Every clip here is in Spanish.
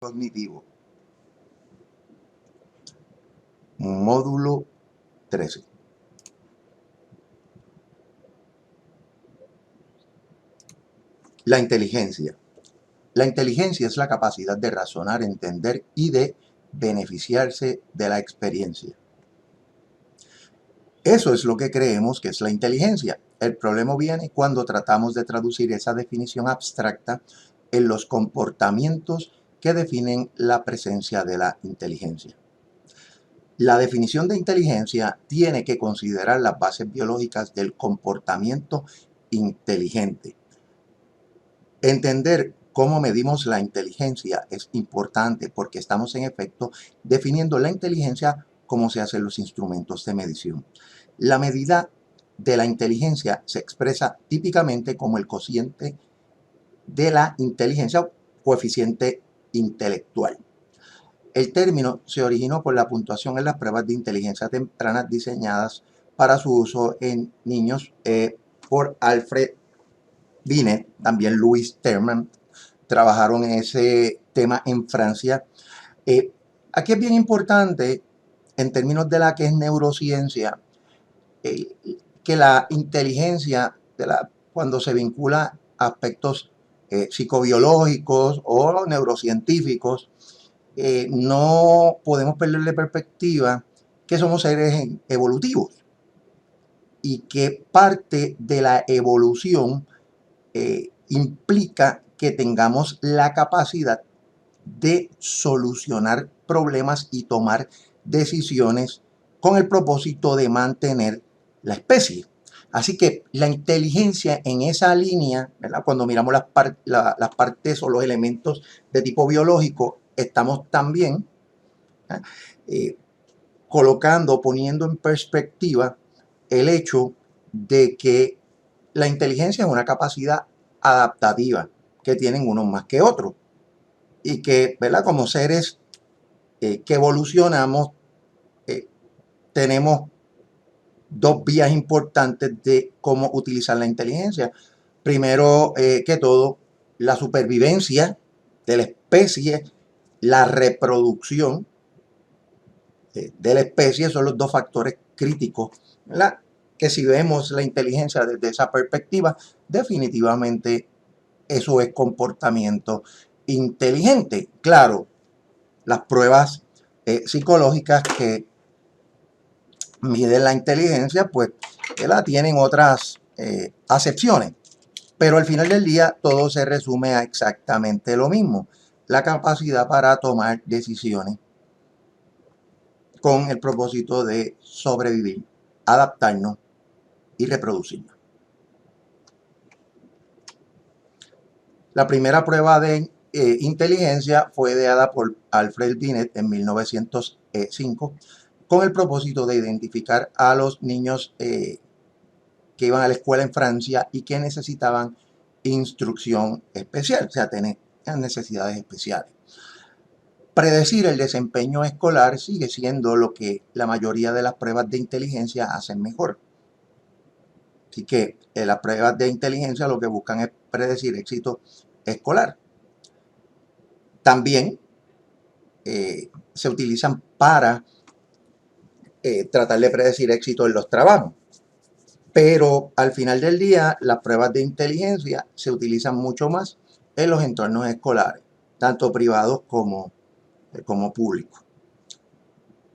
Cognitivo, módulo 13. La inteligencia. La inteligencia es la capacidad de razonar, entender y de beneficiarse de la experiencia. Eso es lo que creemos que es la inteligencia. El problema viene cuando tratamos de traducir esa definición abstracta en los comportamientos que definen la presencia de la inteligencia. La definición de inteligencia tiene que considerar las bases biológicas del comportamiento inteligente. Entender cómo medimos la inteligencia es importante porque estamos en efecto definiendo la inteligencia como se hacen los instrumentos de medición. La medida de la inteligencia se expresa típicamente como el cociente de la inteligencia o coeficiente intelectual. El término se originó por la puntuación en las pruebas de inteligencia temprana diseñadas para su uso en niños por Alfred Binet, también Louis Terman, trabajaron en ese tema en Francia. Aquí es bien importante, en términos de la que es neurociencia, que la inteligencia, cuando se vincula a aspectos psicobiológicos o neurocientíficos, no podemos perder de perspectiva que somos seres evolutivos y que parte de la evolución implica que tengamos la capacidad de solucionar problemas y tomar decisiones con el propósito de mantener la especie. Así que la inteligencia en esa línea, ¿verdad? Cuando miramos las partes o los elementos de tipo biológico, estamos también poniendo en perspectiva el hecho de que la inteligencia es una capacidad adaptativa que tienen unos más que otros y que, ¿verdad? Como seres que evolucionamos, tenemos dos vías importantes de cómo utilizar la inteligencia. Primero que todo, la supervivencia de la especie, la reproducción de la especie son los dos factores críticos, ¿verdad? Que si vemos la inteligencia desde esa perspectiva, definitivamente eso es comportamiento inteligente. Claro, las pruebas psicológicas que miden la inteligencia, pues, ¿verdad? Tienen otras acepciones. Pero al final del día todo se resume a exactamente lo mismo. La capacidad para tomar decisiones con el propósito de sobrevivir, adaptarnos y reproducirnos. La primera prueba de inteligencia fue ideada por Alfred Binet en 1905 con el propósito de identificar a los niños que iban a la escuela en Francia y que necesitaban instrucción especial, o sea, tenían necesidades especiales. Predecir el desempeño escolar sigue siendo lo que la mayoría de las pruebas de inteligencia hacen mejor. Así que las pruebas de inteligencia lo que buscan es predecir éxito escolar. También se utilizan para tratar de predecir éxito en los trabajos. Pero al final del día, las pruebas de inteligencia se utilizan mucho más en los entornos escolares, tanto privados como públicos.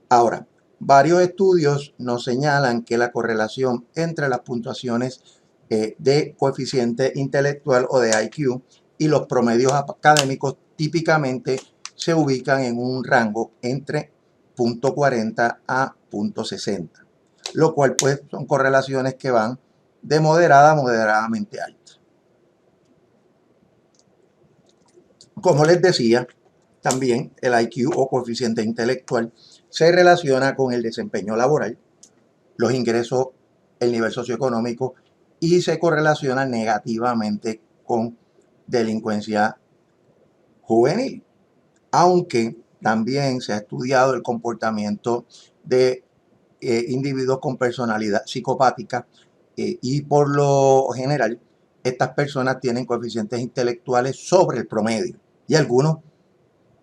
Ahora, varios estudios nos señalan que la correlación entre las puntuaciones de coeficiente intelectual o de IQ y los promedios académicos típicamente se ubican en un rango entre 0.40 a 0.60, lo cual pues son correlaciones que van de moderada a moderadamente alta. Como les decía, también el IQ o coeficiente intelectual se relaciona con el desempeño laboral, los ingresos, el nivel socioeconómico y se correlaciona negativamente con delincuencia juvenil. Aunque también se ha estudiado el comportamiento de individuos con personalidad psicopática y por lo general estas personas tienen coeficientes intelectuales sobre el promedio y algunos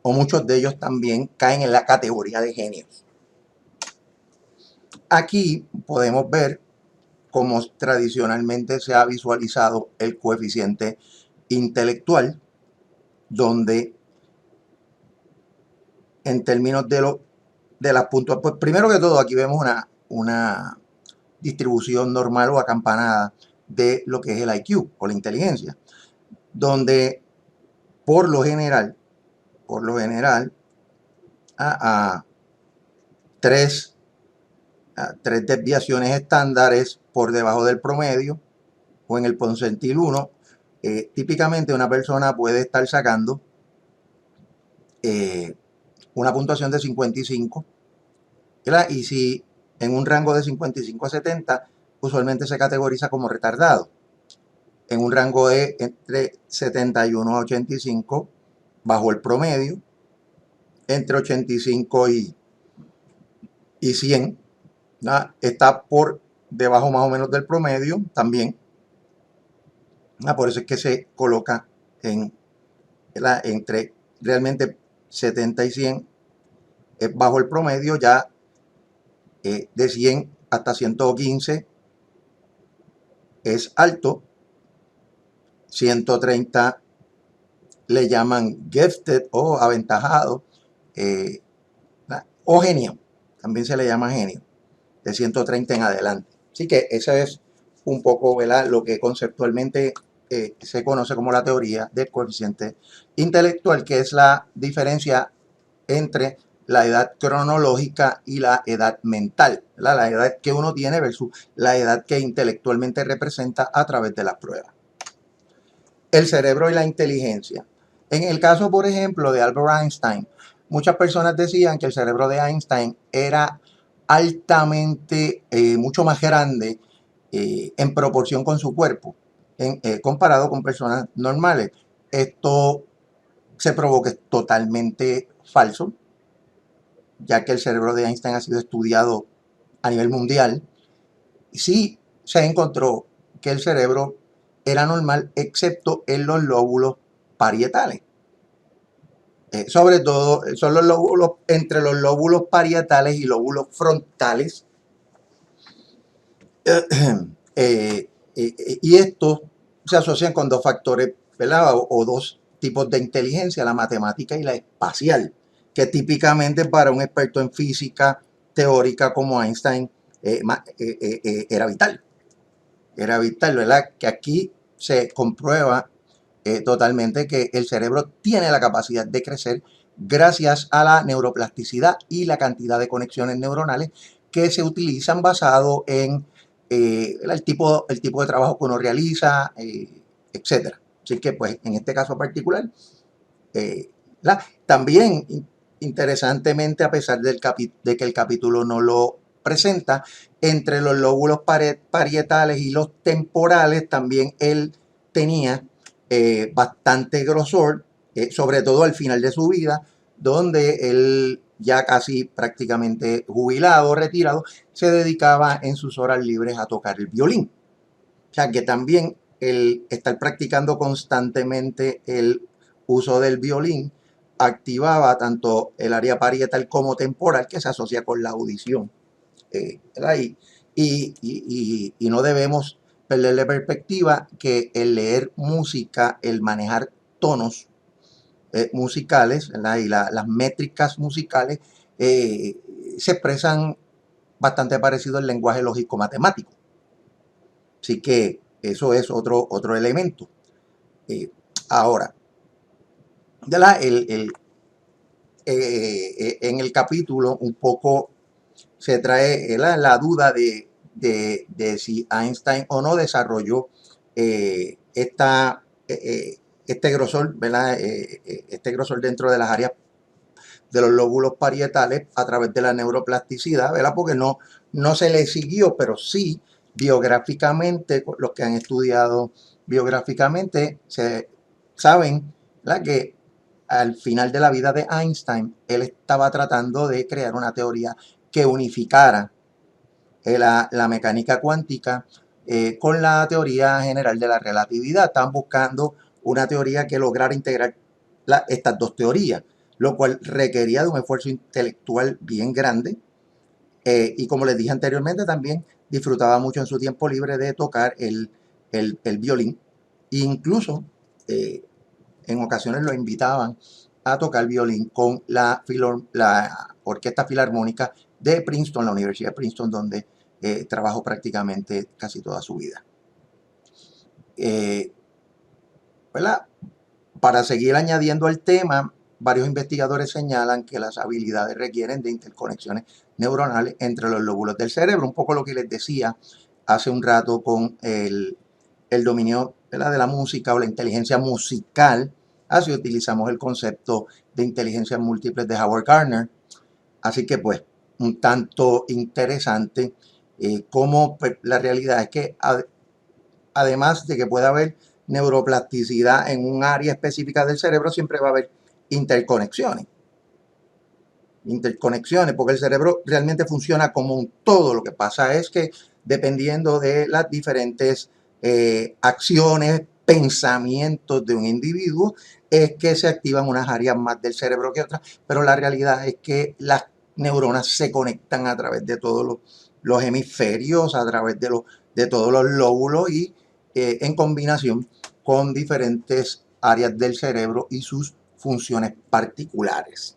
o muchos de ellos también caen en la categoría de genios. Aquí podemos ver cómo tradicionalmente se ha visualizado el coeficiente intelectual, donde en términos de las puntuaciones, pues primero que todo aquí vemos una distribución normal o acampanada de lo que es el IQ o la inteligencia, donde por lo general, a tres desviaciones estándares por debajo del promedio o en el porcentil 1, típicamente una persona puede estar sacando una puntuación de 55, ¿verdad? Y si en un rango de 55 a 70, usualmente se categoriza como retardado. En un rango de entre 71 a 85, bajo el promedio. Entre 85 y 100, ¿verdad? Está por debajo más o menos del promedio también. Por eso es que se coloca entre realmente 70 y 100 es bajo el promedio, ya de 100 hasta 115 es alto, 130 le llaman gifted o aventajado, o genio, también se le llama genio, de 130 en adelante. Así que ese es un poco, ¿verdad?, lo que conceptualmente se conoce como la teoría del coeficiente intelectual, que es la diferencia entre la edad cronológica y la edad mental, ¿verdad? La edad que uno tiene versus la edad que intelectualmente representa a través de las pruebas. El cerebro y la inteligencia. En el caso, por ejemplo, de Albert Einstein, muchas personas decían que el cerebro de Einstein era altamente, mucho más grande en proporción con su cuerpo, comparado con personas normales. Esto se probó que es totalmente falso, ya que el cerebro de Einstein ha sido estudiado a nivel mundial. Sí se encontró que el cerebro era normal, excepto en los lóbulos parietales. Sobre todo, son los lóbulos, entre los lóbulos parietales y lóbulos frontales. Y estos se asocian con dos factores, ¿verdad? O dos tipos de inteligencia, la matemática y la espacial, que típicamente para un experto en física teórica como Einstein era vital. Era vital, ¿verdad? Que aquí se comprueba totalmente que el cerebro tiene la capacidad de crecer gracias a la neuroplasticidad y la cantidad de conexiones neuronales que se utilizan basado en el tipo de trabajo que uno realiza, etc. Así que, pues, en este caso particular, también, interesantemente, a pesar de que el capítulo no lo presenta, entre los lóbulos parietales y los temporales, también él tenía bastante grosor, sobre todo al final de su vida, donde él, ya casi prácticamente jubilado, retirado, se dedicaba en sus horas libres a tocar el violín. O sea que también el estar practicando constantemente el uso del violín activaba tanto el área parietal como temporal, que se asocia con la audición. Y no debemos perder de perspectiva que el leer música, el manejar tonos musicales, ¿verdad?, y las métricas musicales se expresan bastante parecido al lenguaje lógico matemático. Así que eso es otro elemento. Ahora, en el capítulo un poco se trae la duda de si Einstein o no desarrolló este grosor, ¿verdad? Este grosor dentro de las áreas de los lóbulos parietales a través de la neuroplasticidad, ¿verdad? Porque no se le siguió, pero sí biográficamente, los que han estudiado biográficamente saben, ¿verdad?, que al final de la vida de Einstein, él estaba tratando de crear una teoría que unificara la mecánica cuántica con la teoría general de la relatividad. Estaban buscando una teoría que lograra integrar estas dos teorías. lo cual requería de un esfuerzo intelectual bien grande. Y como les dije anteriormente, también disfrutaba mucho en su tiempo libre de tocar el violín. Incluso en ocasiones lo invitaban a tocar violín con la Orquesta Filarmónica de Princeton, la Universidad de Princeton, donde trabajó prácticamente casi toda su vida. ¿Verdad? Para seguir añadiendo al tema, varios investigadores señalan que las habilidades requieren de interconexiones neuronales entre los lóbulos del cerebro, un poco lo que les decía hace un rato con el dominio, ¿verdad?, de la música o la inteligencia musical. Así utilizamos el concepto de inteligencia múltiple de Howard Gardner. Así que pues un tanto interesante cómo pues, la realidad es que además de que pueda haber neuroplasticidad en un área específica del cerebro, siempre va a haber interconexiones. Interconexiones, porque el cerebro realmente funciona como un todo. Lo que pasa es que dependiendo de las diferentes acciones, pensamientos de un individuo, es que se activan unas áreas más del cerebro que otras, pero la realidad es que las neuronas se conectan a través de todos los hemisferios, a través de todos los lóbulos y en combinación con diferentes áreas del cerebro y sus funciones particulares.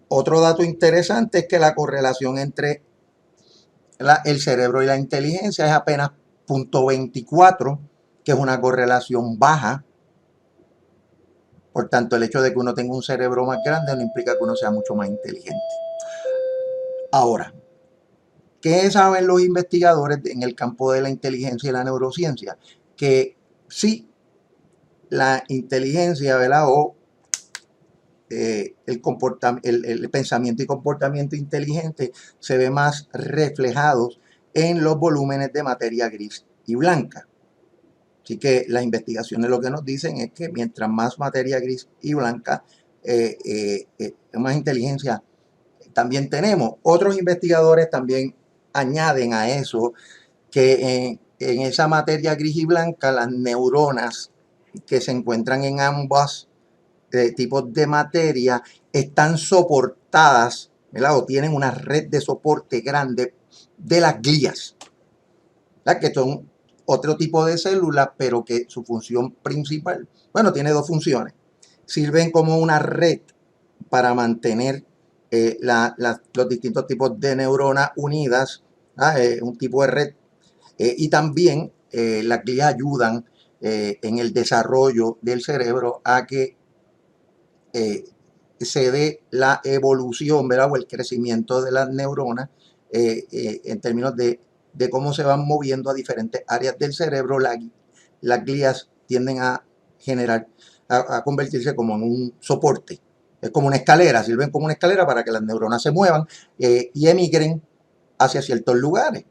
Otro dato interesante es que la correlación entre el cerebro y la inteligencia es apenas 0.24, que es una correlación baja. Por tanto, el hecho de que uno tenga un cerebro más grande no implica que uno sea mucho más inteligente. Ahora, ¿qué saben los investigadores en el campo de la inteligencia y la neurociencia? Que sí, la inteligencia, ¿verdad?, o el pensamiento y comportamiento inteligente se ve más reflejados en los volúmenes de materia gris y blanca. Así que las investigaciones lo que nos dicen es que mientras más materia gris y blanca, más inteligencia también tenemos. Otros investigadores también añaden a eso que en esa materia gris y blanca las neuronas que se encuentran en ambas tipos de materia están soportadas, ¿verdad?, o tienen una red de soporte grande de las glías, ¿verdad?, que son otro tipo de células, pero que su función principal, bueno, tiene dos funciones. Sirven como una red para mantener los distintos tipos de neuronas unidas, un tipo de red, y también las glías ayudan en el desarrollo del cerebro a que se dé la evolución, ¿verdad?, o el crecimiento de las neuronas en términos de cómo se van moviendo a diferentes áreas del cerebro. Las glías tienden a generar, a convertirse como en un soporte. Es como una escalera, sirven como una escalera para que las neuronas se muevan y emigren hacia ciertos lugares.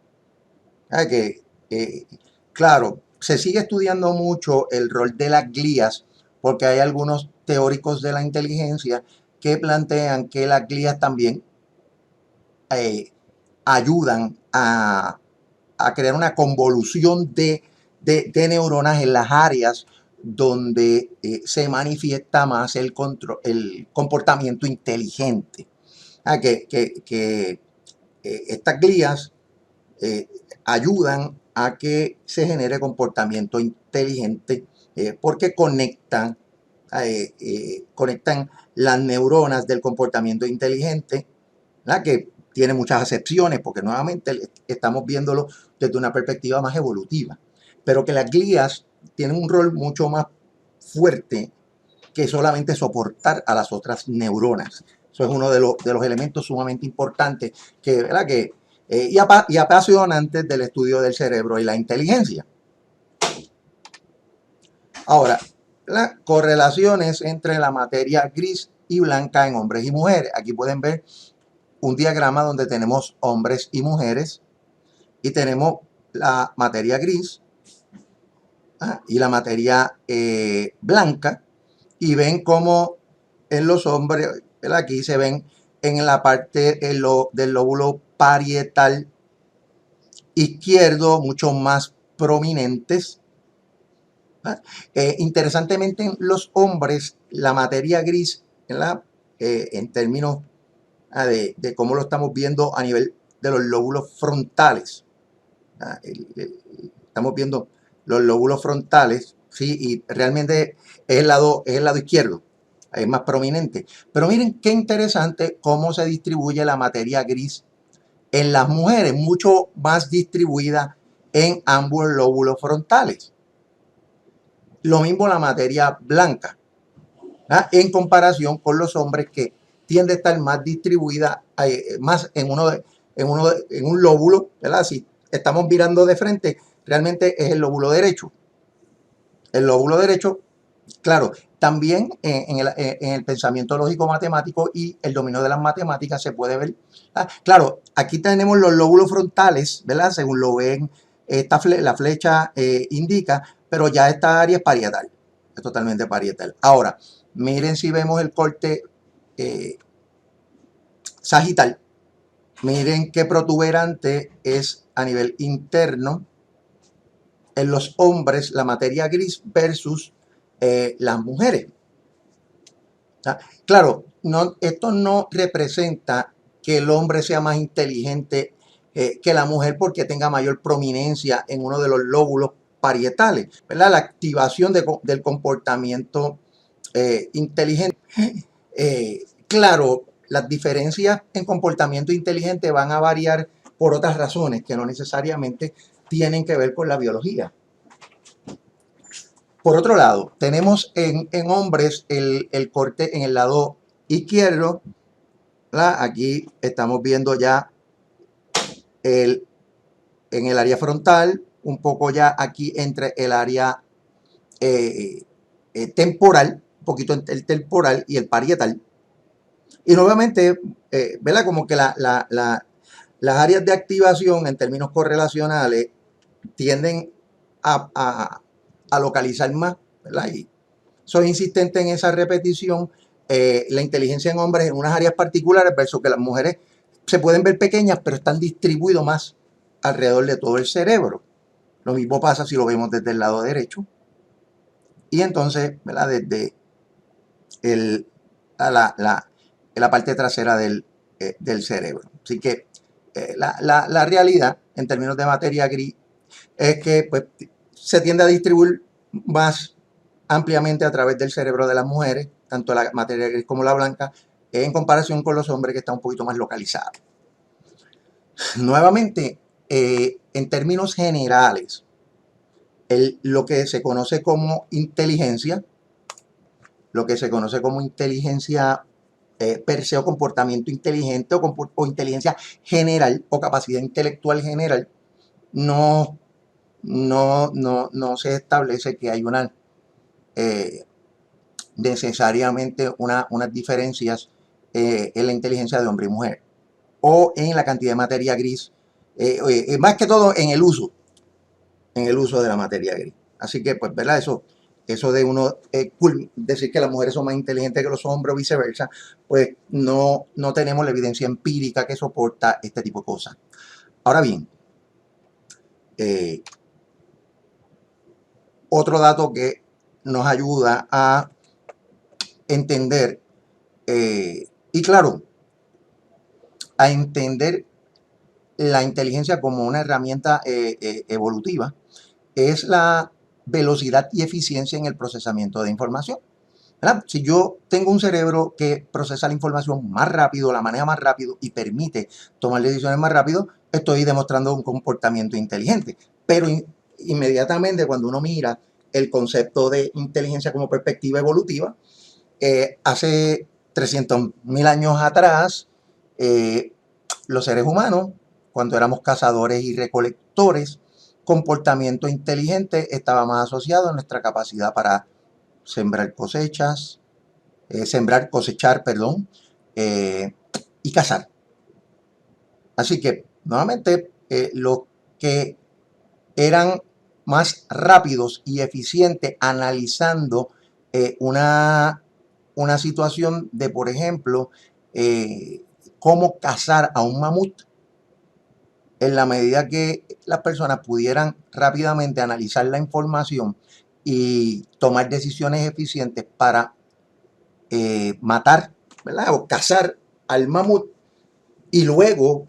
Claro, se sigue estudiando mucho el rol de las glías porque hay algunos teóricos de la inteligencia que plantean que las glías también ayudan a crear una convolución de neuronas en las áreas donde se manifiesta más el comportamiento inteligente. Estas glías ayudan a que se genere comportamiento inteligente porque conectan las neuronas del comportamiento inteligente, ¿verdad?, que tiene muchas acepciones porque nuevamente estamos viéndolo desde una perspectiva más evolutiva, pero que las glías tienen un rol mucho más fuerte que solamente soportar a las otras neuronas. Eso es uno de los elementos sumamente importantes ¿verdad?, y apasionantes del estudio del cerebro y la inteligencia. Ahora, las correlaciones entre la materia gris y blanca en hombres y mujeres. Aquí pueden ver un diagrama donde tenemos hombres y mujeres y tenemos la materia gris y la materia blanca, y ven cómo en los hombres, ¿verdad?, aquí se ven en la parte del lóbulo parietal izquierdo mucho más prominentes, ¿verdad? Interesantemente, en los hombres, la materia gris, ¿verdad? En términos de cómo lo estamos viendo a nivel de los lóbulos frontales. Estamos viendo los lóbulos frontales, ¿sí? Y realmente es el lado izquierdo, es más prominente. Pero miren qué interesante cómo se distribuye la materia gris en las mujeres, mucho más distribuida en ambos lóbulos frontales. Lo mismo la materia blanca, en comparación con los hombres que tiende a estar más distribuida, más en un lóbulo, ¿verdad? Si estamos mirando de frente, realmente es el lóbulo derecho. El lóbulo derecho, claro, también en el pensamiento lógico matemático y el dominio de las matemáticas se puede ver. Claro, aquí tenemos los lóbulos frontales, ¿verdad? Según lo ven, la flecha indica, pero ya esta área es parietal, es totalmente parietal. Ahora, miren si vemos el corte sagital, miren qué protuberante es a nivel interno en los hombres la materia gris versus las mujeres. Claro, no, esto no representa que el hombre sea más inteligente que la mujer porque tenga mayor prominencia en uno de los lóbulos parietales, ¿verdad? La activación del comportamiento inteligente. Claro, las diferencias en comportamiento inteligente van a variar por otras razones que no necesariamente tienen que ver con la biología. Por otro lado, tenemos en hombres el corte en el lado izquierdo, ¿verdad? Aquí estamos viendo ya en el área frontal, un poco ya aquí entre el área temporal, un poquito entre el temporal y el parietal. Y nuevamente, ¿verdad? Como que las áreas de activación en términos correlacionales tienden a localizar más, ¿verdad? Y soy insistente en esa repetición. La inteligencia en hombres en unas áreas particulares versus que las mujeres se pueden ver pequeñas, pero están distribuidos más alrededor de todo el cerebro. Lo mismo pasa si lo vemos desde el lado derecho. Y entonces, ¿verdad? Desde la parte trasera del cerebro. Así que la realidad, en términos de materia gris, es que pues, se tiende a distribuir más ampliamente a través del cerebro de las mujeres, tanto la materia gris como la blanca, en comparación con los hombres que está un poquito más localizado. Nuevamente, en términos generales, lo que se conoce como inteligencia, per se o comportamiento inteligente o inteligencia general o capacidad intelectual general, no se establece que hay necesariamente unas diferencias en la inteligencia de hombre y mujer o en la cantidad de materia gris, más que todo en el uso de la materia gris. Así que, pues, ¿verdad? Eso de uno decir que las mujeres son más inteligentes que los hombres o viceversa, pues no tenemos la evidencia empírica que soporta este tipo de cosas. Ahora bien, otro dato que nos ayuda a entender, y claro, a entender la inteligencia como una herramienta evolutiva, es la velocidad y eficiencia en el procesamiento de información, ¿verdad? Si yo tengo un cerebro que procesa la información más rápido, la maneja más rápido y permite tomar decisiones más rápido, estoy demostrando un comportamiento inteligente. Pero inmediatamente cuando uno mira el concepto de inteligencia como perspectiva evolutiva, hace 300.000 años atrás, los seres humanos, cuando éramos cazadores y recolectores, comportamiento inteligente estaba más asociado a nuestra capacidad para sembrar cosechar, perdón, y cazar. Así que, nuevamente, los que eran más rápidos y eficientes analizando una situación de, por ejemplo, cómo cazar a un mamut, en la medida que las personas pudieran rápidamente analizar la información y tomar decisiones eficientes para matar, ¿verdad? O cazar al mamut y luego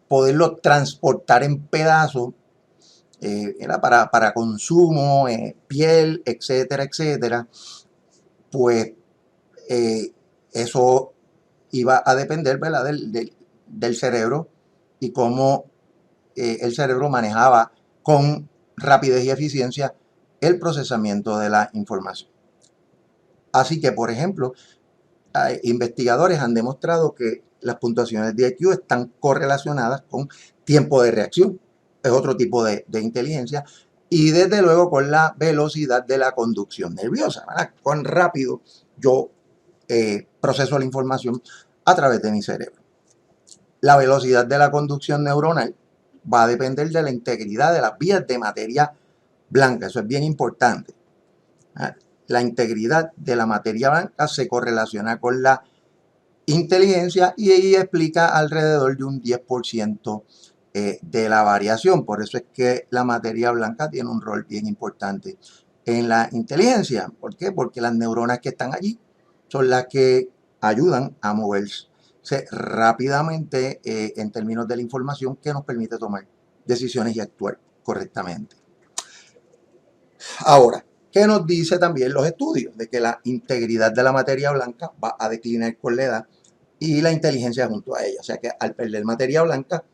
poderlo transportar en pedazos para consumo, piel, etcétera, etcétera. Pues eso iba a depender, ¿verdad? Del cerebro y cómo el cerebro manejaba con rapidez y eficiencia el procesamiento de la información. Así que, por ejemplo, investigadores han demostrado que las puntuaciones de IQ están correlacionadas con tiempo de reacción, es otro tipo de inteligencia, y desde luego con la velocidad de la conducción nerviosa, ¿verdad? Cuán rápido yo proceso la información a través de mi cerebro. La velocidad de la conducción neuronal va a depender de la integridad de las vías de materia blanca, eso es bien importante. La integridad de la materia blanca se correlaciona con la inteligencia y ahí explica alrededor de un 10% de la variación. Por eso es que la materia blanca tiene un rol bien importante en la inteligencia. ¿Por qué? Porque las neuronas que están allí son las que ayudan a moverse rápidamente en términos de la información que nos permite tomar decisiones y actuar correctamente. Ahora, ¿qué nos dice también los estudios? De que la integridad de la materia blanca va a declinar con la edad y la inteligencia junto a ella. O sea que al perder materia blanca,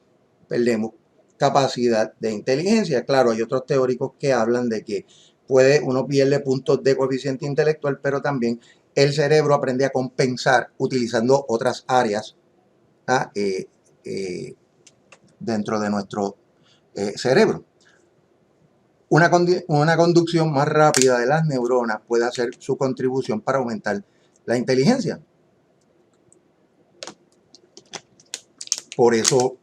perdemos capacidad de inteligencia. Claro, hay otros teóricos que hablan de que uno pierde puntos de coeficiente intelectual, pero también el cerebro aprende a compensar utilizando otras áreas dentro de nuestro cerebro. Una conducción más rápida de las neuronas puede hacer su contribución para aumentar la inteligencia. Por eso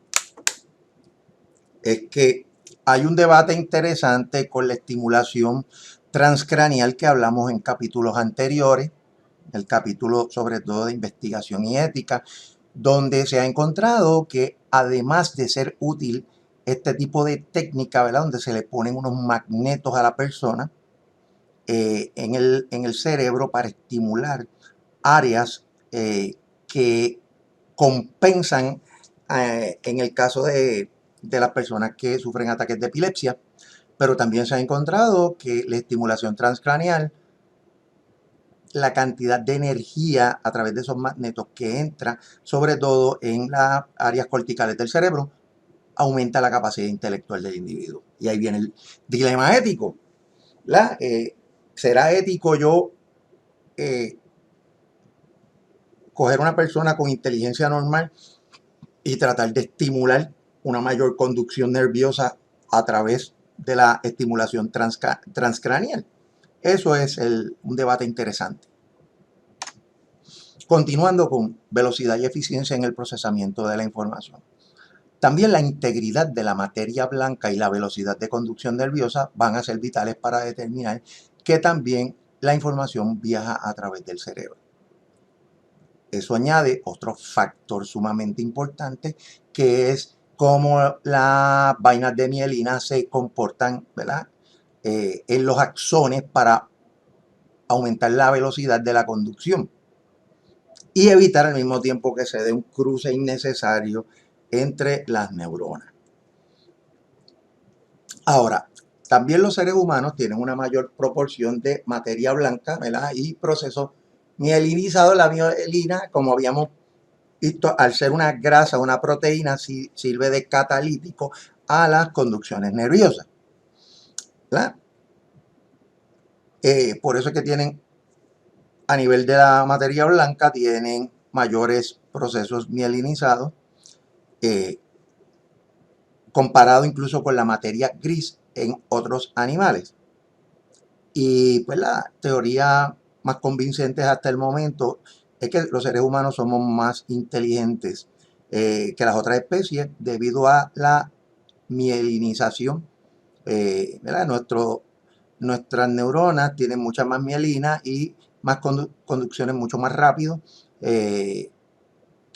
es que hay un debate interesante con la estimulación transcranial que hablamos en capítulos anteriores, el capítulo sobre todo de investigación y ética, donde se ha encontrado que además de ser útil este tipo de técnica, ¿verdad? Donde se le ponen unos magnetos a la persona en el cerebro para estimular áreas que compensan en el caso de las personas que sufren ataques de epilepsia, pero también se ha encontrado que la estimulación transcraneal, la cantidad de energía a través de esos magnetos que entra, sobre todo en las áreas corticales del cerebro, aumenta la capacidad intelectual del individuo. Y ahí viene el dilema ético. ¿Será ético yo coger una persona con inteligencia normal y tratar de estimular una mayor conducción nerviosa a través de la estimulación transcranial? Eso es un debate interesante. Continuando con velocidad y eficiencia en el procesamiento de la información. También la integridad de la materia blanca y la velocidad de conducción nerviosa van a ser vitales para determinar que también la información viaja a través del cerebro. Eso añade otro factor sumamente importante, que es cómo las vainas de mielina se comportan, ¿verdad? En los axones para aumentar la velocidad de la conducción y evitar al mismo tiempo que se dé un cruce innecesario entre las neuronas. Ahora, también los seres humanos tienen una mayor proporción de materia blanca, ¿verdad? Y procesos mielinizados. La mielina, como habíamos visto, al ser una grasa, una proteína, sirve de catalítico a las conducciones nerviosas, ¿verdad? Por eso es que tienen, a nivel de la materia blanca, tienen mayores procesos mielinizados, comparado incluso con la materia gris en otros animales. Y pues la teoría más convincente hasta el momento es que los seres humanos somos más inteligentes que las otras especies debido a la mielinización. ¿Verdad? Nuestras neuronas tienen mucha más mielina y más conducciones mucho más rápido que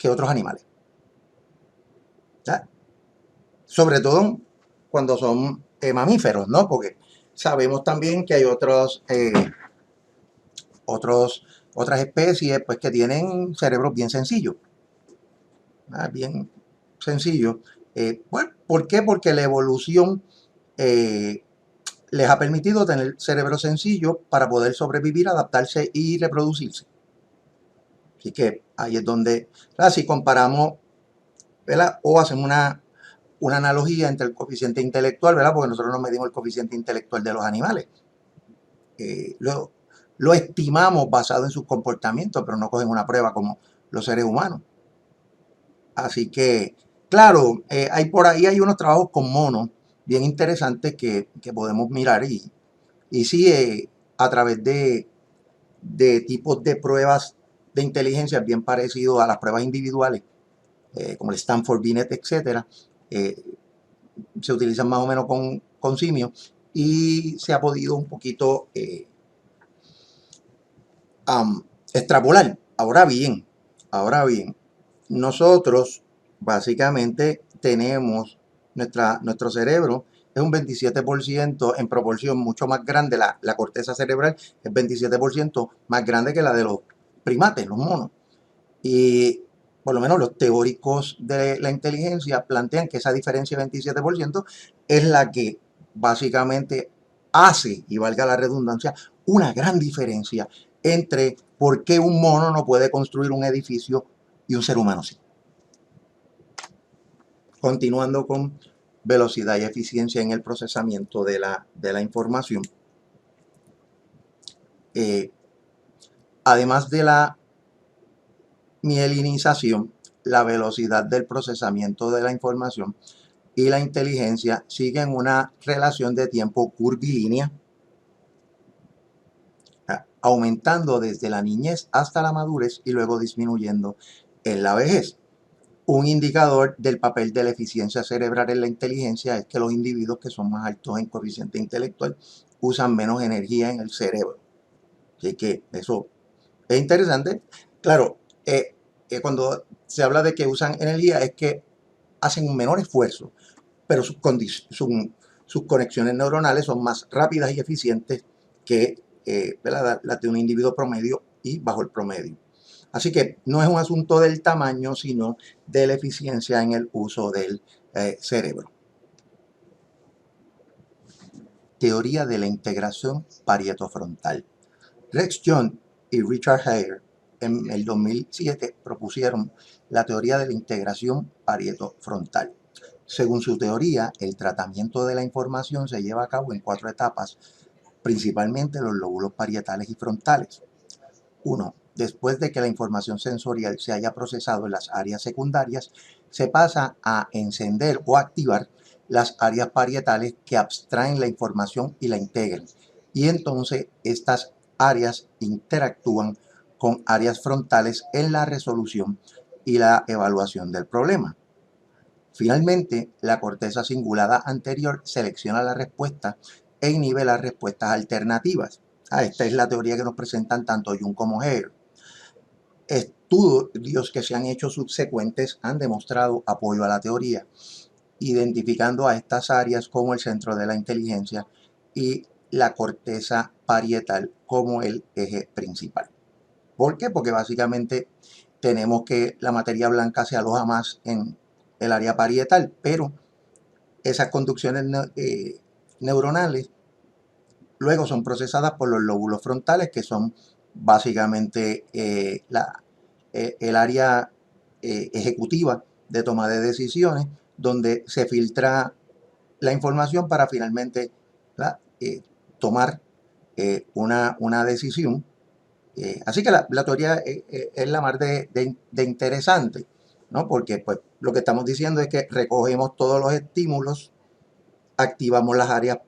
otros animales. ¿Ya? Sobre todo cuando son mamíferos, ¿no? Porque Sabemos también que hay otras especies pues, que tienen cerebros bien sencillos, bien sencillos. Bueno, ¿por qué? Porque la evolución eh, les ha permitido tener cerebros sencillos para poder sobrevivir, adaptarse y reproducirse. Así que ahí es donde, si comparamos, ¿verdad? O hacemos una analogía entre el coeficiente intelectual, ¿verdad? Porque nosotros no medimos el coeficiente intelectual de los animales. Eh, lo, lo estimamos basado en sus comportamientos, pero no cogen una prueba como los seres humanos. Así que, claro, por ahí hay unos trabajos con monos bien interesantes que podemos mirar y sí, a través de tipos de pruebas de inteligencia bien parecidos a las pruebas individuales, como el Stanford Binet, etcétera, eh, se utilizan más o menos con simios y se ha podido un poquito extrapolar. Ahora bien, nosotros básicamente tenemos nuestro cerebro es un 27% en proporción mucho más grande, la corteza cerebral es 27% más grande que la de los primates, los monos. Y por lo menos los teóricos de la inteligencia plantean que esa diferencia de 27% es la que básicamente hace, y valga la redundancia, una gran diferencia entre por qué un mono no puede construir un edificio y un ser humano sí. Continuando con velocidad y eficiencia en el procesamiento de la información. Eh, Además de la mielinización, la velocidad del procesamiento de la información y la inteligencia siguen una relación de tiempo curvilínea, aumentando desde la niñez hasta la madurez y luego disminuyendo en la vejez. Un indicador del papel de la eficiencia cerebral en la inteligencia es que los individuos que son más altos en coeficiente intelectual usan menos energía en el cerebro. Así que eso es interesante. Claro, cuando se habla de que usan energía es que hacen un menor esfuerzo, pero sus conexiones neuronales son más rápidas y eficientes que las de un individuo promedio y bajo el promedio. Así que no es un asunto del tamaño, sino de la eficiencia en el uso del cerebro. Teoría de la integración parietofrontal. Rex John y Richard Hare en el 2007 propusieron la teoría de la integración parietofrontal. Según su teoría, el tratamiento de la información se lleva a cabo en 4 etapas, principalmente los lóbulos parietales y frontales. 1. Después de que la información sensorial se haya procesado en las áreas secundarias, se pasa a encender o activar las áreas parietales que abstraen la información y la integran. Y entonces estas áreas interactúan con áreas frontales en la resolución y la evaluación del problema. Finalmente, la corteza cingulada anterior selecciona la respuesta e inhibe las respuestas alternativas. Esta es la teoría que nos presentan tanto Jung como Hare. Estudios que se han hecho subsecuentes han demostrado apoyo a la teoría, identificando a estas áreas como el centro de la inteligencia y la corteza parietal como el eje principal. ¿Por qué? Porque básicamente tenemos que la materia blanca se aloja más en el área parietal, pero esas conducciones neuronales luego son procesadas por los lóbulos frontales, que son básicamente el área ejecutiva de toma de decisiones, donde se filtra la información para finalmente tomar una decisión. Así que la teoría es la más de interesante, ¿no? Porque pues, lo que estamos diciendo es que recogemos todos los estímulos, activamos las áreas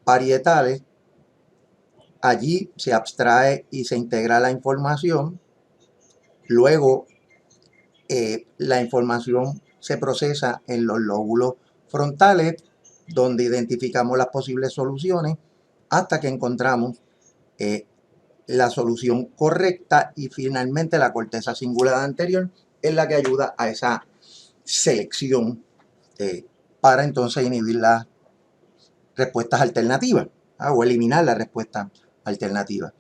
parietales, allí se abstrae y se integra la información, luego la información se procesa en los lóbulos frontales, donde identificamos las posibles soluciones, hasta que encontramos la solución correcta y finalmente la corteza cingulada anterior es la que ayuda a esa selección para entonces inhibir las respuestas alternativas. o eliminar la respuesta alternativa.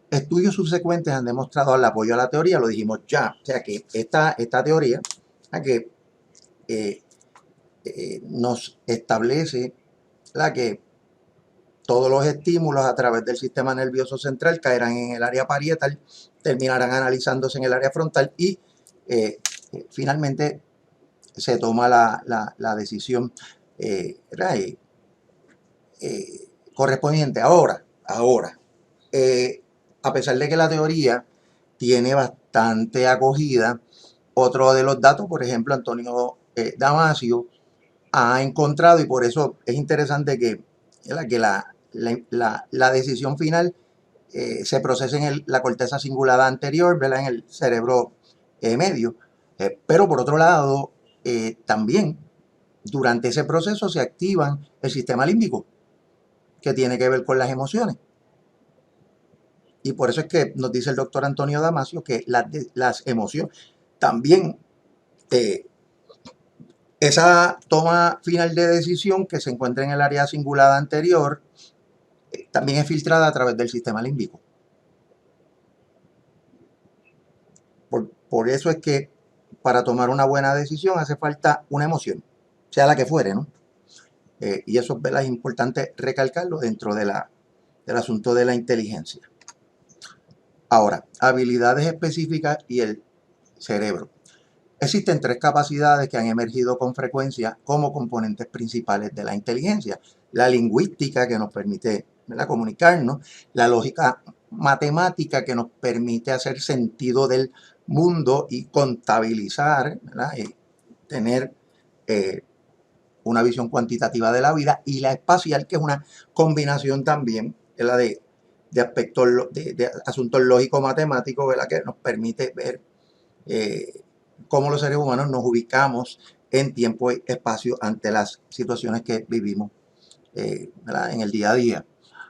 Estudios subsecuentes han demostrado el apoyo a la teoría, lo dijimos ya, o sea que esta teoría que nos establece que todos los estímulos a través del sistema nervioso central caerán en el área parietal, terminarán analizándose en el área frontal y finalmente se toma la decisión correspondiente. Ahora, a pesar de que la teoría tiene bastante acogida, otro de los datos, por ejemplo, Antonio Damasio ha encontrado, y por eso es interesante que la decisión final se procese en la corteza cingulada anterior, ¿verdad? En el cerebro medio. Pero por otro lado, también durante ese proceso se activan el sistema límbico, que tiene que ver con las emociones. Y por eso es que nos dice el doctor Antonio Damasio que las emociones también, esa toma final de decisión que se encuentra en el área cingulada anterior, también es filtrada a través del sistema límbico. Por eso es que para tomar una buena decisión hace falta una emoción, sea la que fuere, ¿no? Y eso es importante recalcarlo dentro del asunto de la inteligencia. Ahora, habilidades específicas y el cerebro. Existen 3 capacidades que han emergido con frecuencia como componentes principales de la inteligencia. La lingüística, que nos permite, ¿verdad?, comunicarnos. La lógica matemática, que nos permite hacer sentido del mundo y contabilizar, ¿verdad?, y tener una visión cuantitativa de la vida. Y la espacial, que es una combinación también, es la de aspectos, de asuntos lógico-matemáticos, ¿verdad?, que nos permite ver cómo los seres humanos nos ubicamos en tiempo y espacio ante las situaciones que vivimos en el día a día.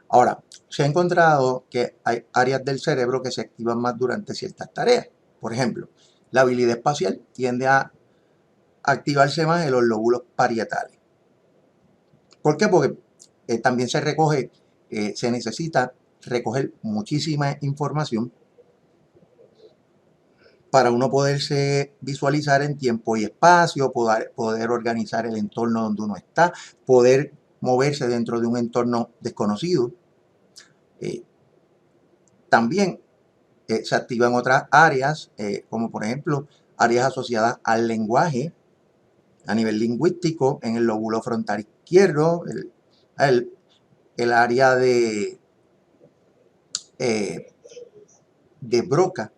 Ahora, se ha encontrado que hay áreas del cerebro que se activan más durante ciertas tareas. Por ejemplo, la habilidad espacial tiende a activarse más en los lóbulos parietales. ¿Por qué? Porque también se necesita recoger muchísima información para uno poderse visualizar en tiempo y espacio, poder organizar el entorno donde uno está, poder moverse dentro de un entorno desconocido. También se activan otras áreas, como por ejemplo áreas asociadas al lenguaje a nivel lingüístico en el lóbulo frontal izquierdo, el área de Broca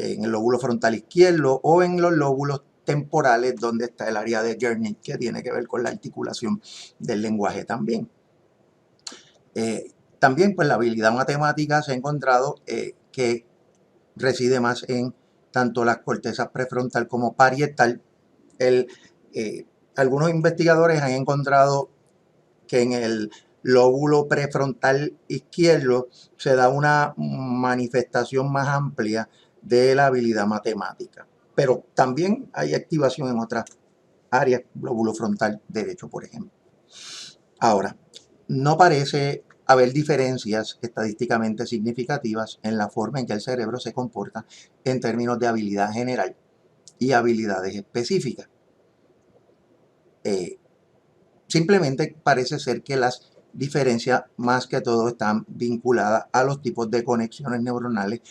en el lóbulo frontal izquierdo, o en los lóbulos temporales donde está el área de Wernicke, que tiene que ver con la articulación del lenguaje también. También pues la habilidad matemática se ha encontrado que reside más en tanto las cortezas prefrontal como parietal. Algunos investigadores han encontrado que en el lóbulo prefrontal izquierdo se da una manifestación más amplia de la habilidad matemática. Pero también hay activación en otras áreas, lóbulo frontal derecho, por ejemplo. Ahora, no parece haber diferencias estadísticamente significativas en la forma en que el cerebro se comporta en términos de habilidad general y habilidades específicas. Simplemente parece ser que las diferencias más que todo están vinculadas a los tipos de conexiones neuronales,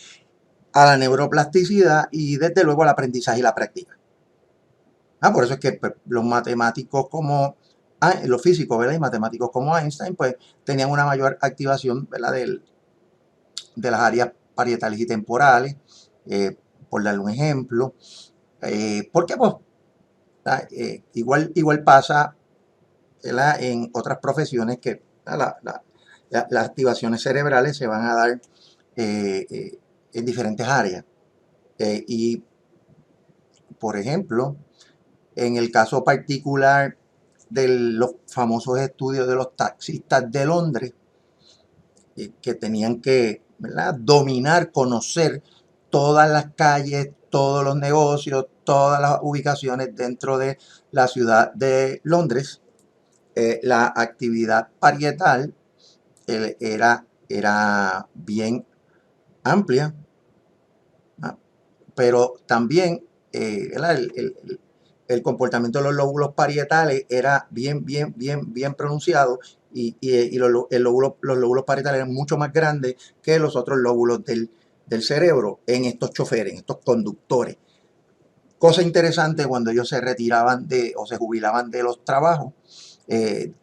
a la neuroplasticidad y desde luego al aprendizaje y la práctica. Por eso es que los matemáticos como los físicos, ¿verdad?, y matemáticos como Einstein pues tenían una mayor activación, ¿verdad?, de las áreas parietales y temporales, por darle un ejemplo. Porque pues igual pasa, ¿verdad?, en otras profesiones que las activaciones cerebrales se van a dar en diferentes áreas. Y, por ejemplo, en el caso particular de los famosos estudios de los taxistas de Londres, que tenían que, ¿verdad?, dominar, conocer todas las calles, todos los negocios, todas las ubicaciones dentro de la ciudad de Londres, La actividad parietal era bien amplia, ¿ah? Pero también el comportamiento de los lóbulos parietales era bien pronunciado y los lóbulos parietales eran mucho más grandes que los otros lóbulos del cerebro en estos choferes, en estos conductores. Cosa interesante, cuando ellos se retiraban o se jubilaban de los trabajos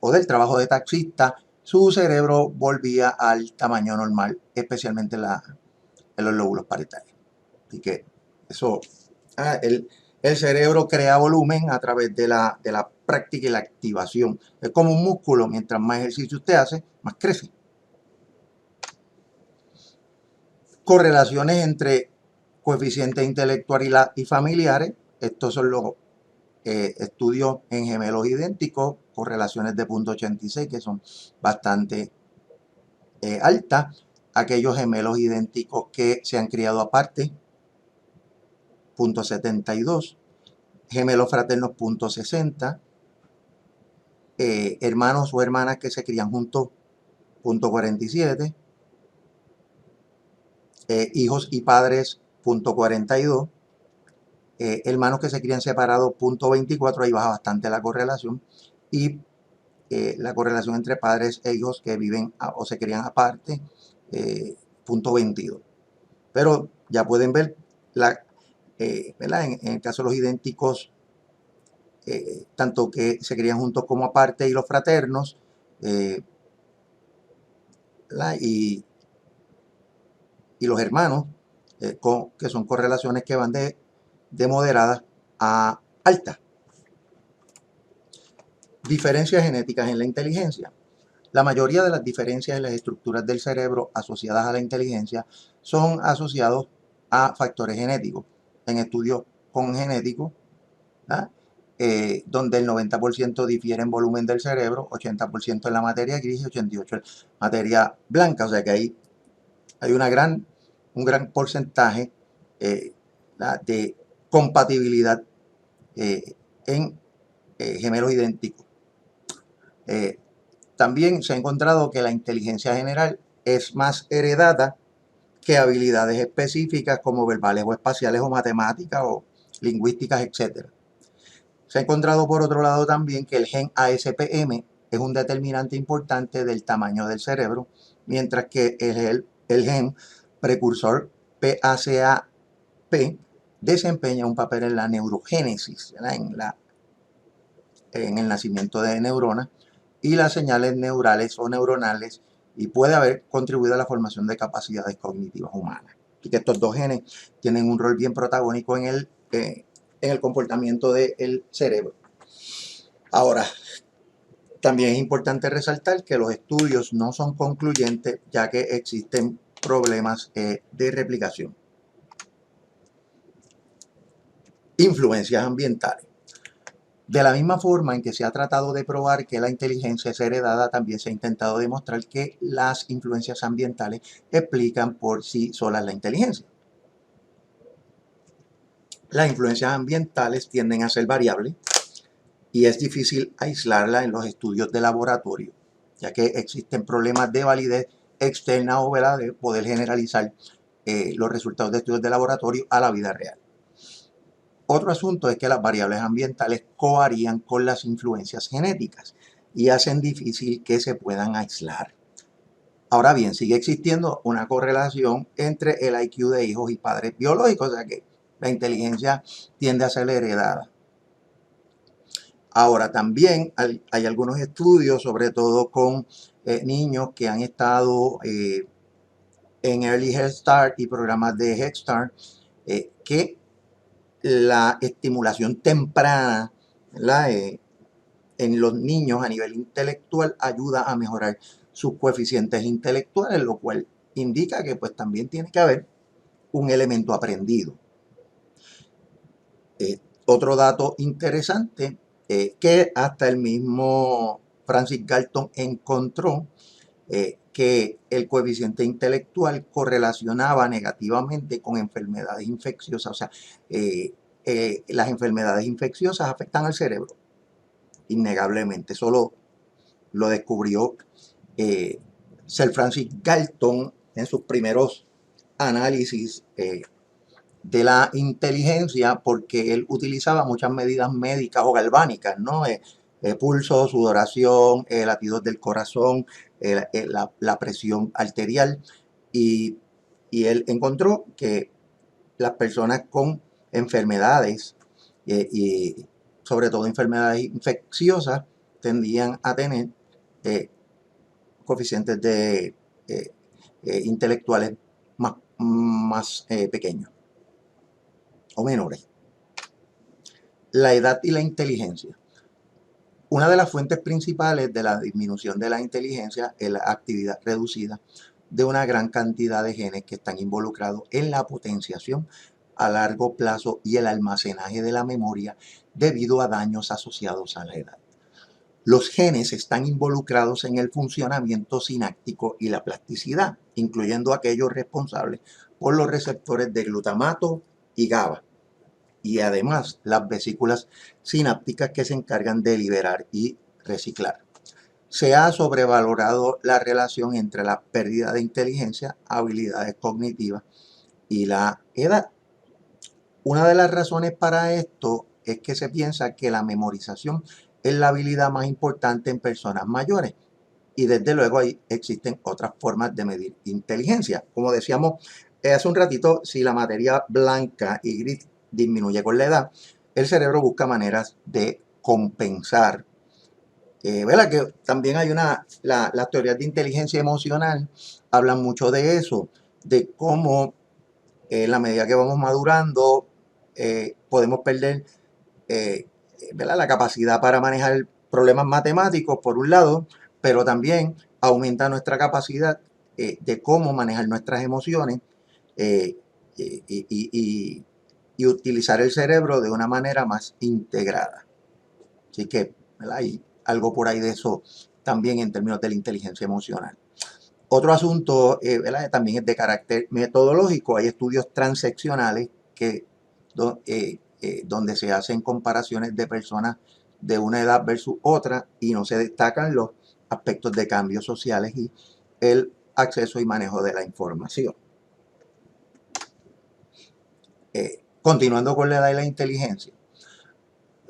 o del trabajo de taxista, su cerebro volvía al tamaño normal, especialmente en los lóbulos parietales. Así que eso, el cerebro crea volumen a través de la práctica y la activación. Es como un músculo, mientras más ejercicio usted hace, más crece. Correlaciones entre coeficientes intelectuales y familiares. Estos son los estudios en gemelos idénticos, correlaciones de 0.86 que son bastante altas. Aquellos gemelos idénticos que se han criado aparte, 0.72. Gemelos fraternos, 0.60. Hermanos o hermanas que se crían juntos, 0.47. Hijos y padres, 0.42. Hermanos que se crían separados, 0.24. Ahí baja bastante la correlación. Y la correlación entre padres e hijos que viven o se crían aparte, 0.22. Pero ya pueden ver, en el caso de los idénticos, tanto que se crían juntos como aparte, y los fraternos, y los hermanos, que son correlaciones que van de moderadas a altas. Diferencias genéticas en la inteligencia. La mayoría de las diferencias en las estructuras del cerebro asociadas a la inteligencia son asociados a factores genéticos. En estudios congenéticos, donde el 90% difiere en volumen del cerebro, 80% en la materia gris y 88% en materia blanca. O sea que hay un gran porcentaje de compatibilidad en gemelos idénticos. También se ha encontrado que la inteligencia general es más heredada que habilidades específicas como verbales o espaciales o matemáticas o lingüísticas, etc. Se ha encontrado, por otro lado, también que el gen ASPM es un determinante importante del tamaño del cerebro, mientras que el gen precursor PACAP desempeña un papel en la neurogénesis, en el nacimiento de neuronas y las señales neurales o neuronales, y puede haber contribuido a la formación de capacidades cognitivas humanas. Y que estos dos genes tienen un rol bien protagónico en el comportamiento del cerebro. Ahora, también es importante resaltar que los estudios no son concluyentes, ya que existen problemas de replicación. Influencias ambientales. De la misma forma en que se ha tratado de probar que la inteligencia es heredada, también se ha intentado demostrar que las influencias ambientales explican por sí solas la inteligencia. Las influencias ambientales tienden a ser variables y es difícil aislarlas en los estudios de laboratorio, ya que existen problemas de validez externa o de poder generalizar los resultados de estudios de laboratorio a la vida real. Otro asunto es que las variables ambientales covarían con las influencias genéticas y hacen difícil que se puedan aislar. Ahora bien, sigue existiendo una correlación entre el IQ de hijos y padres biológicos, o sea que la inteligencia tiende a ser heredada. Ahora también hay algunos estudios, sobre todo con niños que han estado en Early Head Start y programas de Head Start, que la estimulación temprana en los niños a nivel intelectual ayuda a mejorar sus coeficientes intelectuales, lo cual indica que pues también tiene que haber un elemento aprendido. Otro dato interesante que hasta el mismo Francis Galton encontró, que el coeficiente intelectual correlacionaba negativamente con enfermedades infecciosas. O sea, las enfermedades infecciosas afectan al cerebro, innegablemente. Solo lo descubrió Sir Francis Galton en sus primeros análisis de la inteligencia, porque él utilizaba muchas medidas médicas o galvánicas, ¿no? Pulso, sudoración, latidos del corazón, la presión arterial, y, y él encontró que las personas con enfermedades y sobre todo enfermedades infecciosas tendían a tener coeficientes de intelectuales más pequeños o menores. La edad y la inteligencia. Una de las fuentes principales de la disminución de la inteligencia es la actividad reducida de una gran cantidad de genes que están involucrados en la potenciación a largo plazo y el almacenaje de la memoria debido a daños asociados a la edad. Los genes están involucrados en el funcionamiento sináptico y la plasticidad, incluyendo aquellos responsables por los receptores de glutamato y GABA, y además las vesículas sinápticas que se encargan de liberar y reciclar. Se ha sobrevalorado la relación entre la pérdida de inteligencia, habilidades cognitivas y la edad. Una de las razones para esto es que se piensa que la memorización es la habilidad más importante en personas mayores. Y desde luego ahí existen otras formas de medir inteligencia. Como decíamos hace un ratito, si la materia blanca y gris disminuye con la edad, el cerebro busca maneras de compensar. ¿Verdad? Que también hay las teorías de inteligencia emocional hablan mucho de eso, de cómo en la medida que vamos madurando podemos perder ¿verdad? La capacidad para manejar problemas matemáticos por un lado, pero también aumenta nuestra capacidad de cómo manejar nuestras emociones eh, y utilizar el cerebro de una manera más integrada. Así que ¿verdad? Hay algo por ahí de eso también en términos de la inteligencia emocional. Otro asunto también es de carácter metodológico. Hay estudios transeccionales donde se hacen comparaciones de personas de una edad versus otra y no se destacan los aspectos de cambios sociales y el acceso y manejo de la información. Continuando con la edad y la inteligencia.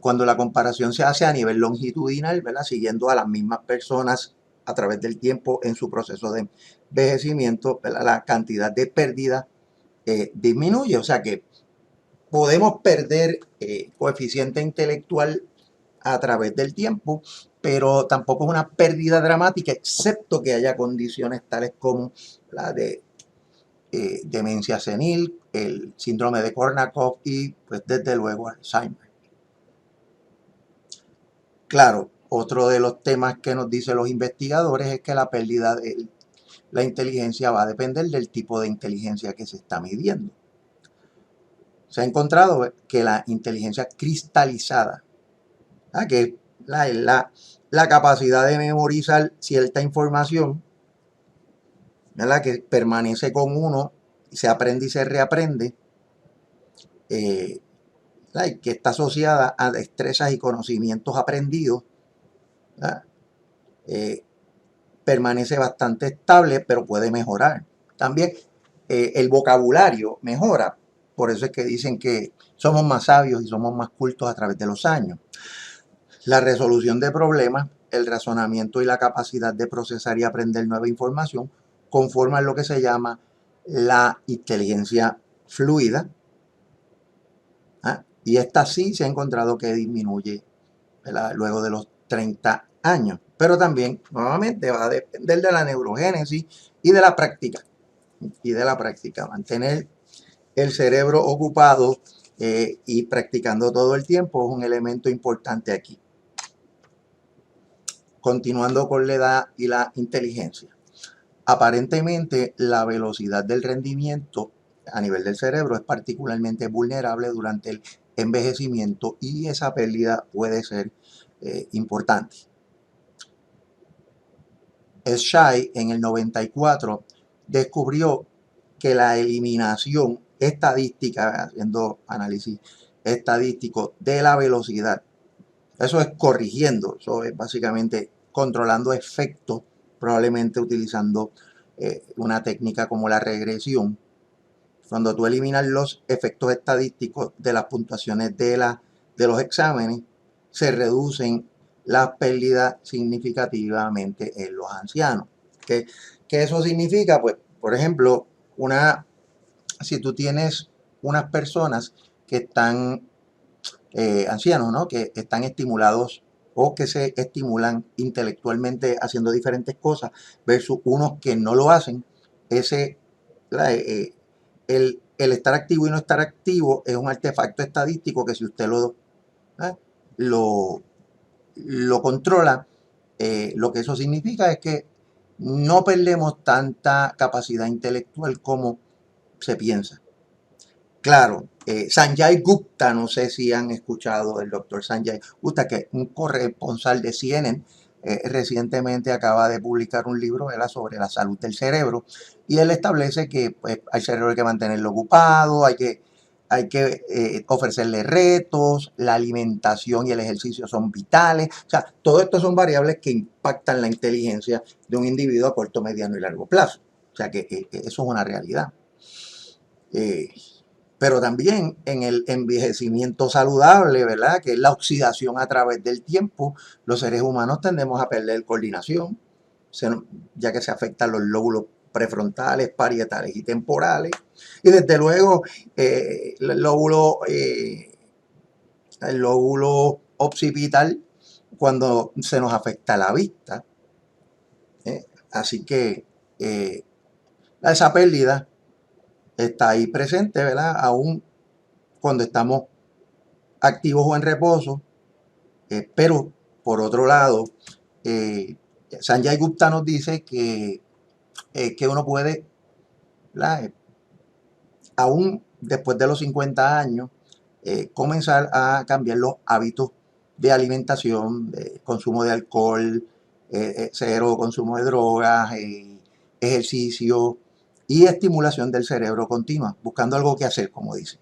Cuando la comparación se hace a nivel longitudinal, ¿verdad? Siguiendo a las mismas personas a través del tiempo en su proceso de envejecimiento, ¿verdad? La cantidad de pérdida disminuye. O sea que podemos perder coeficiente intelectual a través del tiempo, pero tampoco es una pérdida dramática, excepto que haya condiciones tales como la de demencia senil, el síndrome de Korsakoff y pues desde luego Alzheimer. Claro, otro de los temas que nos dicen los investigadores es que la pérdida de la inteligencia va a depender del tipo de inteligencia que se está midiendo. Se ha encontrado que la inteligencia cristalizada, que es la capacidad de memorizar cierta información, ¿verdad? Que permanece con uno, se aprende y se reaprende, que está asociada a destrezas y conocimientos aprendidos, permanece bastante estable, pero puede mejorar. También el vocabulario mejora, por eso es que dicen que somos más sabios y somos más cultos a través de los años. La resolución de problemas, el razonamiento y la capacidad de procesar y aprender nueva información conforman lo que se llama la inteligencia fluida. Y esta sí se ha encontrado que disminuye, ¿verdad? Luego de los 30 años. Pero también, nuevamente, va a depender de la neurogénesis y de la práctica. Mantener el cerebro ocupado y practicando todo el tiempo es un elemento importante aquí. Continuando con la edad y la inteligencia. Aparentemente, la velocidad del rendimiento a nivel del cerebro es particularmente vulnerable durante el envejecimiento y esa pérdida puede ser importante. Shay en el 94 descubrió que la eliminación estadística, haciendo análisis estadístico de la velocidad, eso es corrigiendo, eso es básicamente controlando efectos, probablemente utilizando una técnica como la regresión. Cuando tú eliminas los efectos estadísticos de las puntuaciones de los exámenes, se reducen las pérdidas significativamente en los ancianos. ¿Qué eso significa? Pues, por ejemplo, si tú tienes unas personas que están ancianos, ¿no? Que están estimulados o que se estimulan intelectualmente haciendo diferentes cosas versus unos que no lo hacen, el estar activo y no estar activo es un artefacto estadístico que si usted ¿eh? lo, lo controla, lo que eso significa es que no perdemos tanta capacidad intelectual como se piensa. Claro, Sanjay Gupta, no sé si han escuchado del doctor Sanjay Gupta, que es un corresponsal de CNN, recientemente acaba de publicar un libro sobre la salud del cerebro y él establece que pues, al cerebro hay que mantenerlo ocupado, hay que ofrecerle retos, la alimentación y el ejercicio son vitales. O sea, todo esto son variables que impactan la inteligencia de un individuo a corto, mediano y largo plazo. O sea, que eso es una realidad. Pero también en el envejecimiento saludable, ¿verdad? Que es la oxidación a través del tiempo, los seres humanos tendemos a perder coordinación, ya que se afectan los lóbulos prefrontales, parietales y temporales. Y desde luego, el lóbulo occipital, cuando se nos afecta la vista. Así que esa pérdida está ahí presente, ¿verdad? Aún cuando estamos activos o en reposo, pero por otro lado, Sanjay Gupta nos dice que uno puede, aún después de los 50 años, comenzar a cambiar los hábitos de alimentación, de consumo de alcohol, cero consumo de drogas, ejercicio y estimulación del cerebro continua, buscando algo que hacer, como dice.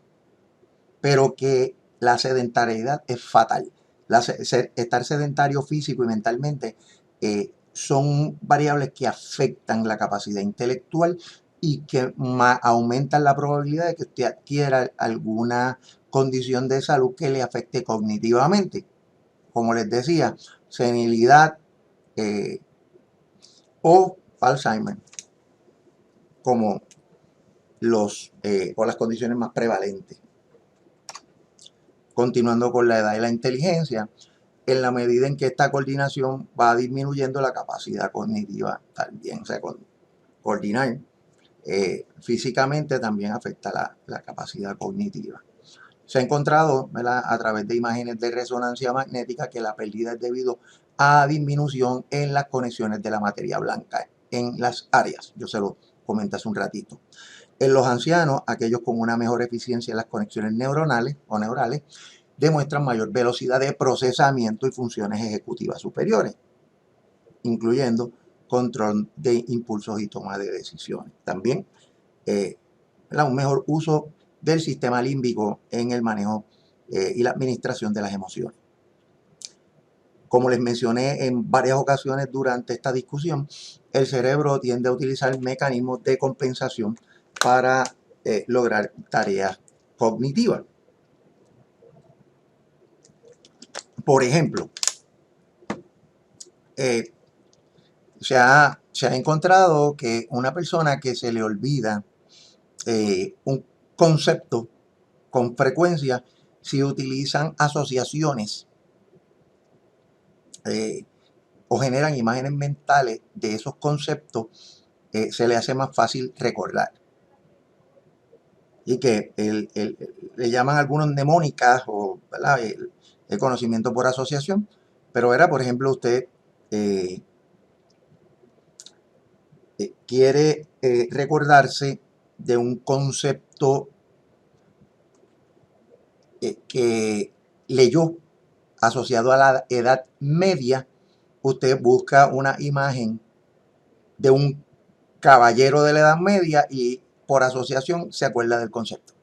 Pero que la sedentariedad es fatal. Estar sedentario físico y mentalmente son variables que afectan la capacidad intelectual y que aumentan la probabilidad de que usted adquiera alguna condición de salud que le afecte cognitivamente. Como les decía, senilidad o Alzheimer, como o las condiciones más prevalentes. Continuando con la edad y la inteligencia, en la medida en que esta coordinación va disminuyendo la capacidad cognitiva también, o sea, coordinar físicamente también afecta la capacidad cognitiva. Se ha encontrado, ¿verdad?, a través de imágenes de resonancia magnética que la pérdida es debido a disminución en las conexiones de la materia blanca en las áreas. Yo se lo comenté hace un ratito. En los ancianos, aquellos con una mejor eficiencia en las conexiones neuronales o neurales, demuestran mayor velocidad de procesamiento y funciones ejecutivas superiores, incluyendo control de impulsos y toma de decisiones. También un mejor uso del sistema límbico en el manejo y la administración de las emociones. Como les mencioné en varias ocasiones durante esta discusión, el cerebro tiende a utilizar mecanismos de compensación para lograr tareas cognitivas. Por ejemplo, se ha encontrado que una persona que se le olvida un concepto con frecuencia, si utilizan asociaciones o generan imágenes mentales de esos conceptos, se le hace más fácil recordar. Y que le llaman algunos mnemónicas o el conocimiento por asociación, pero era, por ejemplo, usted quiere recordarse de un concepto que leyó asociado a la edad media, usted busca una imagen de un caballero de la edad media y por asociación se acuerda del concepto.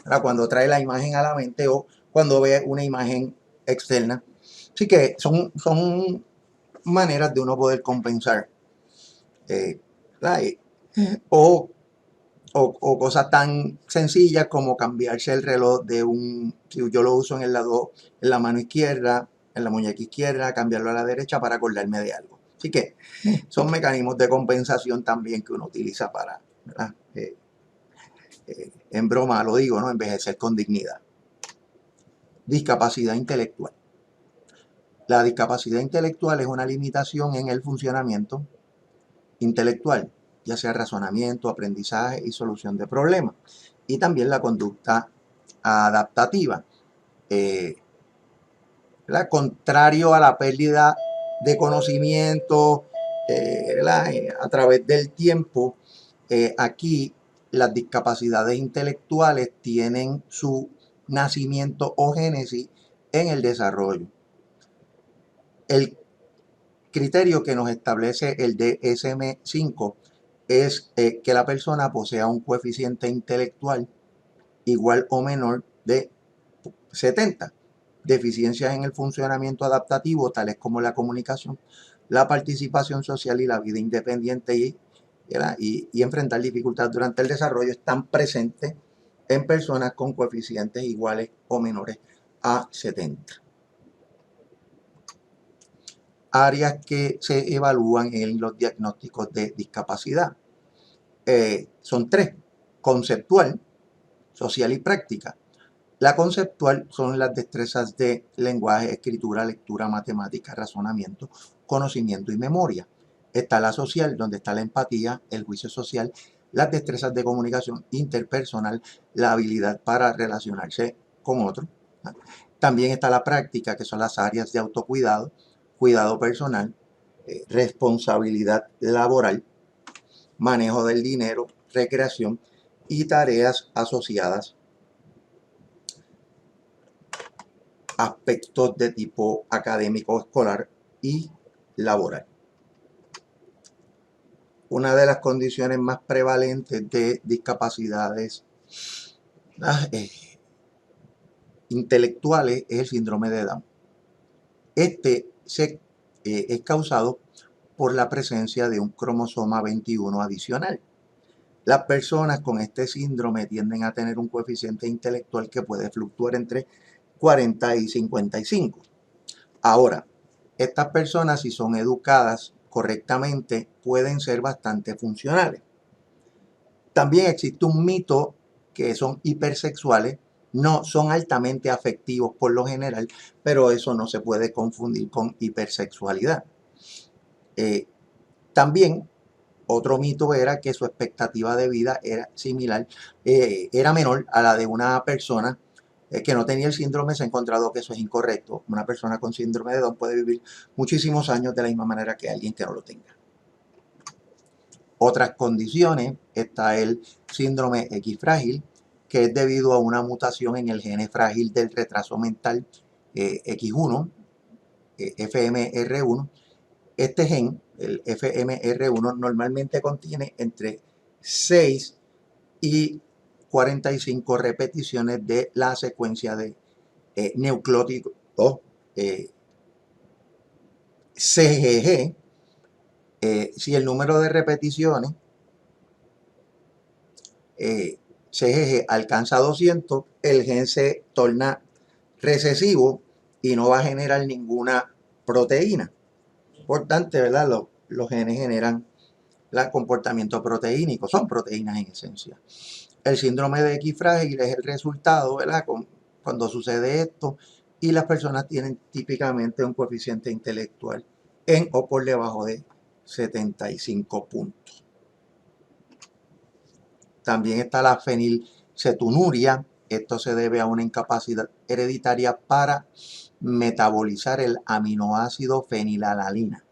Ahora, cuando trae la imagen a la mente o cuando ve una imagen externa. Así que son maneras de uno poder compensar. ¿Verdad? O cosas tan sencillas como cambiarse el reloj de si yo lo uso en la mano izquierda, en la muñeca izquierda, cambiarlo a la derecha para acordarme de algo. Así que son mecanismos de compensación también que uno utiliza para, ¿verdad? En broma lo digo, ¿no? Envejecer con dignidad. Discapacidad intelectual. La discapacidad intelectual es una limitación en el funcionamiento intelectual, ya sea razonamiento, aprendizaje y solución de problemas. Y también la conducta adaptativa. Contrario a la pérdida de conocimiento a través del tiempo, aquí las discapacidades intelectuales tienen su nacimiento o génesis en el desarrollo. El criterio que nos establece el DSM-5 es que la persona posea un coeficiente intelectual igual o menor de 70. Deficiencias en el funcionamiento adaptativo, tales como la comunicación, la participación social y la vida independiente y enfrentar dificultades durante el desarrollo, están presentes en personas con coeficientes iguales o menores a 70. Áreas que se evalúan en los diagnósticos de discapacidad. Son tres: conceptual, social y práctica. La conceptual son las destrezas de lenguaje, escritura, lectura, matemática, razonamiento, conocimiento y memoria. Está la social, donde está la empatía, el juicio social, las destrezas de comunicación interpersonal, la habilidad para relacionarse con otros. También está la práctica, que son las áreas de autocuidado, cuidado personal, responsabilidad laboral, manejo del dinero, recreación y tareas asociadas, aspectos de tipo académico, escolar y laboral. Una de las condiciones más prevalentes de discapacidades intelectuales es el síndrome de Down. Este es causado por la presencia de un cromosoma 21 adicional. Las personas con este síndrome tienden a tener un coeficiente intelectual que puede fluctuar entre 40 y 55. Ahora, estas personas, si son educadas correctamente, pueden ser bastante funcionales. También existe un mito que son hipersexuales, no son altamente afectivos por lo general, pero eso no se puede confundir con hipersexualidad. También otro mito era que su expectativa de vida era similar, era menor a la de una persona que no tenía el síndrome. Se ha encontrado que eso es incorrecto. Una persona con síndrome de Down puede vivir muchísimos años de la misma manera que alguien que no lo tenga. Otras condiciones, está el síndrome X frágil, que es debido a una mutación en el gene frágil del retraso mental X1, FMR1. Este gen, el FMR1, normalmente contiene entre 6 y 45 repeticiones de la secuencia de nucleótidos CGG. Si el número de repeticiones CGG alcanza 200, el gen se torna recesivo y no va a generar ninguna proteína. Importante, ¿verdad? Los genes generan el comportamiento proteínico, son proteínas en esencia. El síndrome de X frágil es el resultado, ¿verdad? Cuando sucede esto, y las personas tienen típicamente un coeficiente intelectual en o por debajo de 75 puntos. También está la fenilcetonuria. Esto se debe a una incapacidad hereditaria para metabolizar el aminoácido fenilalanina.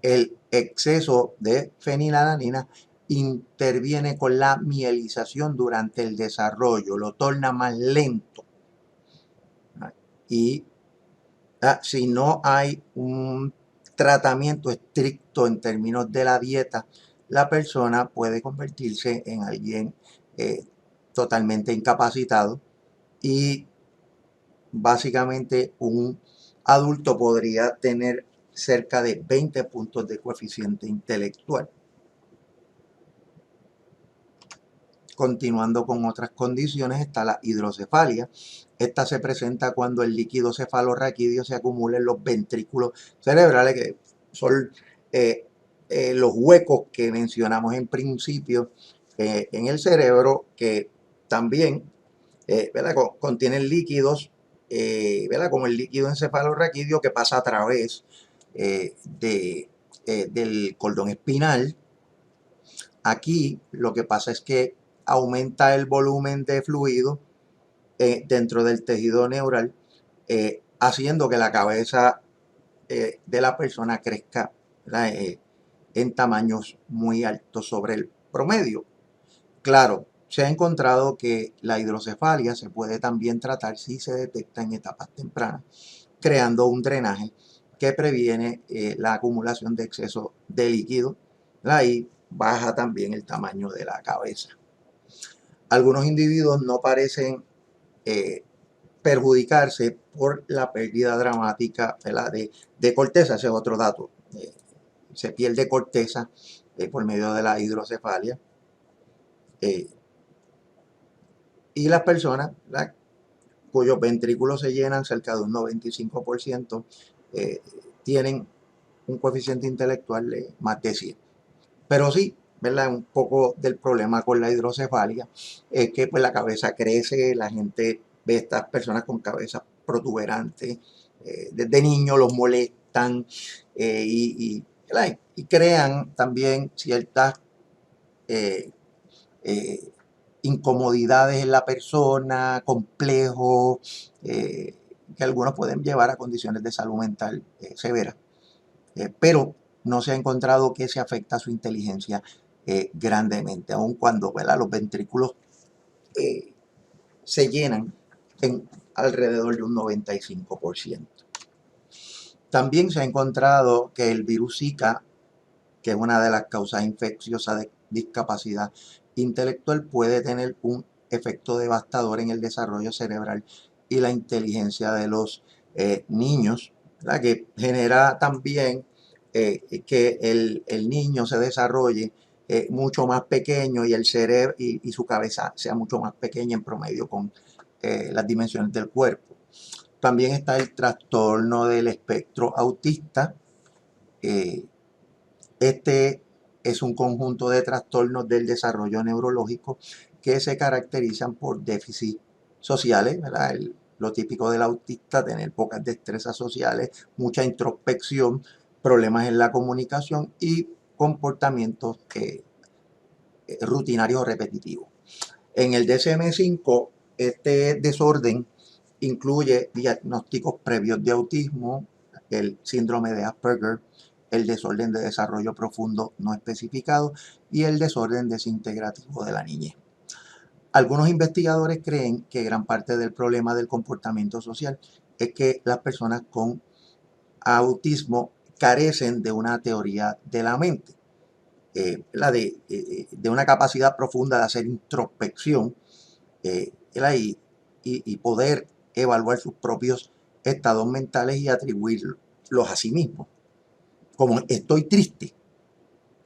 El exceso de fenilalanina interviene con la mielinización durante el desarrollo, lo torna más lento. Y si no hay un tratamiento estricto en términos de la dieta, la persona puede convertirse en alguien totalmente incapacitado, y básicamente un adulto podría tener cerca de 20 puntos de coeficiente intelectual. Continuando con otras condiciones está la hidrocefalia. Esta se presenta cuando el líquido cefalorraquídeo se acumula en los ventrículos cerebrales, que son los huecos que mencionamos en principio en el cerebro, que también contienen líquidos, como el líquido encefalorraquídeo que pasa a través del cordón espinal. Aquí lo que pasa es que aumenta el volumen de fluido dentro del tejido neural, haciendo que la cabeza de la persona crezca en tamaños muy altos sobre el promedio. Claro, se ha encontrado que la hidrocefalia se puede también tratar si se detecta en etapas tempranas, creando un drenaje que previene la acumulación de exceso de líquido, y baja también el tamaño de la cabeza. Algunos individuos no parecen perjudicarse por la pérdida dramática de corteza. Ese es otro dato. Se pierde corteza por medio de la hidrocefalia. Y las personas cuyos ventrículos se llenan cerca de un 95% tienen un coeficiente intelectual de más de 100. Pero sí, ¿verdad? Un poco del problema con la hidrocefalia es que pues, la cabeza crece, la gente ve a estas personas con cabezas protuberantes, desde niños los molestan y crean también ciertas incomodidades en la persona, complejos, que algunos pueden llevar a condiciones de salud mental severas. Pero no se ha encontrado que se afecta a su inteligencia grandemente, aun cuando los ventrículos se llenan en alrededor de un 95%. También se ha encontrado que el virus Zika, que es una de las causas infecciosas de discapacidad intelectual, puede tener un efecto devastador en el desarrollo cerebral y la inteligencia de los niños, ¿verdad? Que genera también que el niño se desarrolle mucho más pequeño y el cerebro y su cabeza sea mucho más pequeña en promedio con las dimensiones del cuerpo. También está el trastorno del espectro autista. Este es un conjunto de trastornos del desarrollo neurológico que se caracterizan por déficits sociales, ¿verdad? Lo típico del autista, tener pocas destrezas sociales, mucha introspección, problemas en la comunicación y comportamientos rutinarios o repetitivos. En el DSM-5, este desorden incluye diagnósticos previos de autismo, el síndrome de Asperger, el desorden de desarrollo profundo no especificado y el desorden desintegrativo de la niñez. Algunos investigadores creen que gran parte del problema del comportamiento social es que las personas con autismo carecen de una teoría de la mente, de una capacidad profunda de hacer introspección y poder evaluar sus propios estados mentales y atribuirlos a sí mismos. Como estoy triste,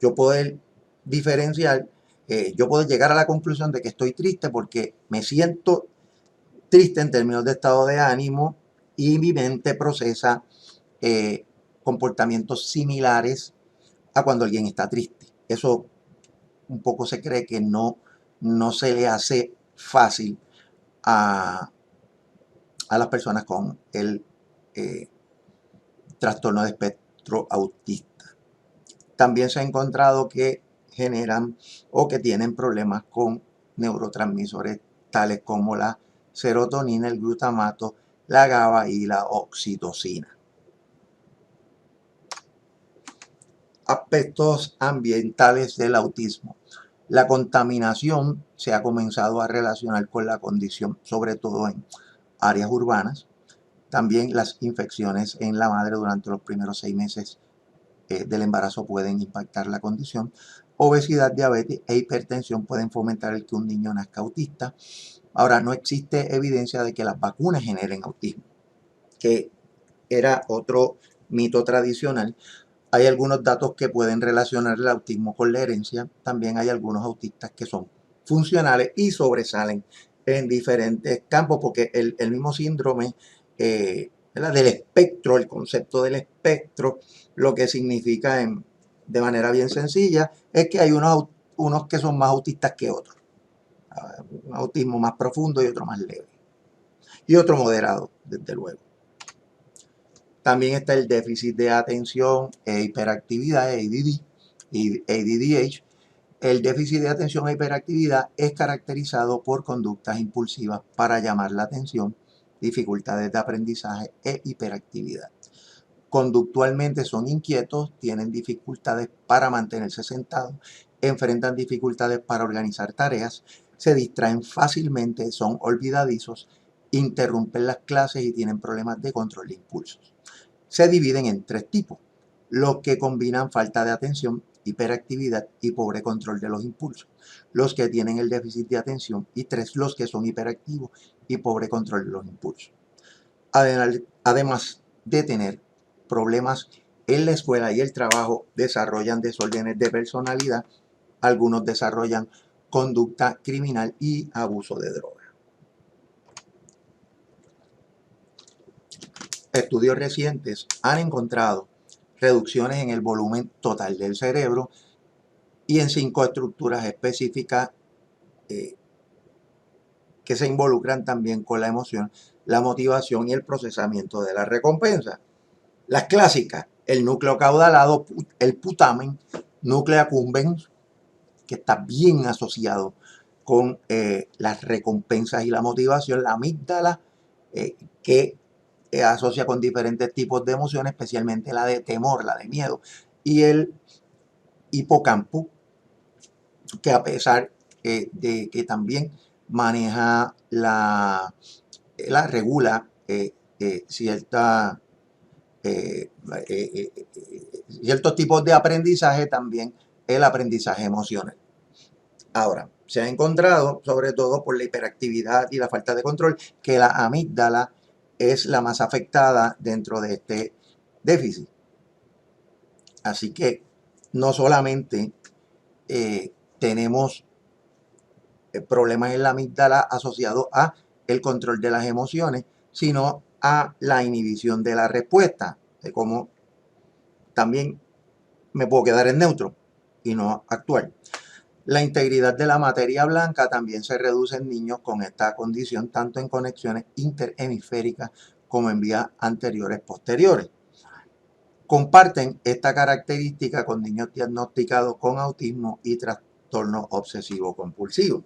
yo poder diferenciar, yo puedo llegar a la conclusión de que estoy triste porque me siento triste en términos de estado de ánimo y mi mente procesa comportamientos similares a cuando alguien está triste. Eso un poco se cree que no se le hace fácil a las personas con el trastorno de espectro autista. También se ha encontrado que generan o que tienen problemas con neurotransmisores tales como la serotonina, el glutamato, la GABA y la oxitocina. Aspectos ambientales del autismo. La contaminación se ha comenzado a relacionar con la condición, sobre todo en áreas urbanas. También las infecciones en la madre durante los primeros 6 meses del embarazo pueden impactar la condición. Obesidad, diabetes e hipertensión pueden fomentar el que un niño nazca autista. Ahora, no existe evidencia de que las vacunas generen autismo, que era otro mito tradicional. Hay algunos datos que pueden relacionar el autismo con la herencia. También hay algunos autistas que son funcionales y sobresalen en diferentes campos, porque el mismo síndrome del espectro, el concepto del espectro, lo que significa de manera bien sencilla es que hay unos que son más autistas que otros. Un autismo más profundo y otro más leve. Y otro moderado, desde luego. También está el déficit de atención e hiperactividad, ADD y ADDH. El déficit de atención e hiperactividad es caracterizado por conductas impulsivas para llamar la atención, dificultades de aprendizaje e hiperactividad. Conductualmente son inquietos, tienen dificultades para mantenerse sentados, enfrentan dificultades para organizar tareas, se distraen fácilmente, son olvidadizos, interrumpen las clases y tienen problemas de control de impulsos. Se dividen en tres tipos: los que combinan falta de atención, hiperactividad y pobre control de los impulsos; los que tienen el déficit de atención; y tres, los que son hiperactivos y pobre control de los impulsos. Además de tener problemas en la escuela y el trabajo, desarrollan desórdenes de personalidad, algunos desarrollan conducta criminal y abuso de drogas. Estudios recientes han encontrado reducciones en el volumen total del cerebro y en 5 estructuras específicas que se involucran también con la emoción, la motivación y el procesamiento de la recompensa. Las clásicas: el núcleo caudalado, el putamen, núcleo accumbens, que está bien asociado con las recompensas y la motivación; la amígdala, que asocia con diferentes tipos de emociones, especialmente la de temor, la de miedo; y el hipocampo, que a pesar de que también maneja regula ciertos tipos de aprendizaje, también el aprendizaje emocional. Ahora, se ha encontrado, sobre todo por la hiperactividad y la falta de control, que la amígdala es la más afectada dentro de este déficit. Así que no solamente tenemos problemas en la amígdala asociados a el control de las emociones, sino a la inhibición de la respuesta, de cómo también me puedo quedar en neutro y no actuar. La integridad de la materia blanca también se reduce en niños con esta condición, tanto en conexiones interhemisféricas como en vías anteriores posteriores. Comparten esta característica con niños diagnosticados con autismo y trastorno obsesivo compulsivo.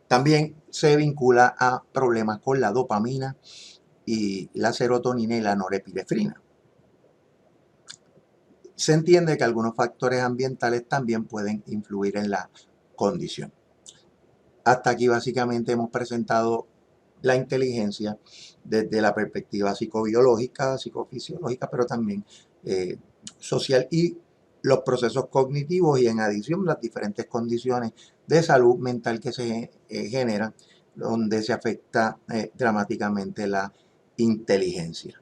También se vincula a problemas con la dopamina y la serotonina y la norepinefrina. Se entiende que algunos factores ambientales también pueden influir en la condición. Hasta aquí básicamente hemos presentado la inteligencia desde la perspectiva psicobiológica, psicofisiológica, pero también social, y los procesos cognitivos, y en adición las diferentes condiciones de salud mental que se generan, donde se afecta dramáticamente la inteligencia.